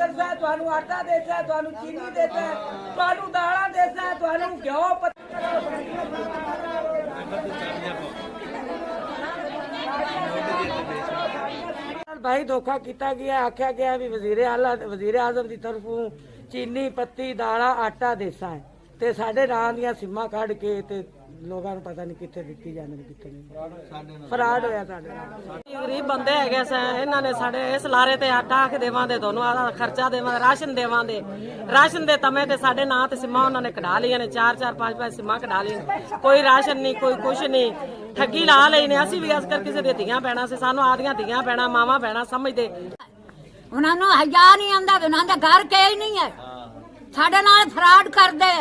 देता, तुहानू आटा देता, तुहानू चीनी देता, तुहानू दालां देता, तुहानू घ्यो भाई धोखा किया गया। आख्या गया भी वजीर आजम की तरफों चीनी पत्ती दाला आटा देसा है ते साडे नां दियां सिम्मां कढ के ते लोगों को पता नहीं कितने दिती जाने कितने नहीं फराड होया साडे नाल। गरीब बंदे है इन्हों ने साडे इस लारे ते आटा आख देवांगे दोनों खर्चा देवांगे राशन देवांगे राशन दे तमे ते साडे नां ते सिम्मां उन्होंने कढा लिया ने 4-4 5-5 सिम्मां कढा ली कोई राशन नहीं कोई कुछ नहीं ठगी ला लई ने असीं भी अस कर किसी दी धीआं भैणां से सानू आदियां धीआं भैणां मावां भैणां समझदे उन्होंने हज़ार नहीं आंदा उन्होंने घर के ही नहीं है साडे नाल फ्रॉड करदे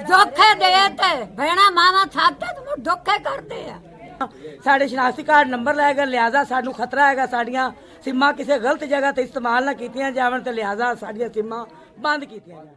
धोखे देते भैणा मावा साथे तो धोखे करते हैं। साडे शनाख्ती कार्ड नंबर लैगा लिहाजा सानू खतरा है साडियां सिम्मां किसी गलत जगह ते इस्तेमाल ना कीतियां जावन ते लिहाजा साडियां सिम्मां बंद कीतियां जावन।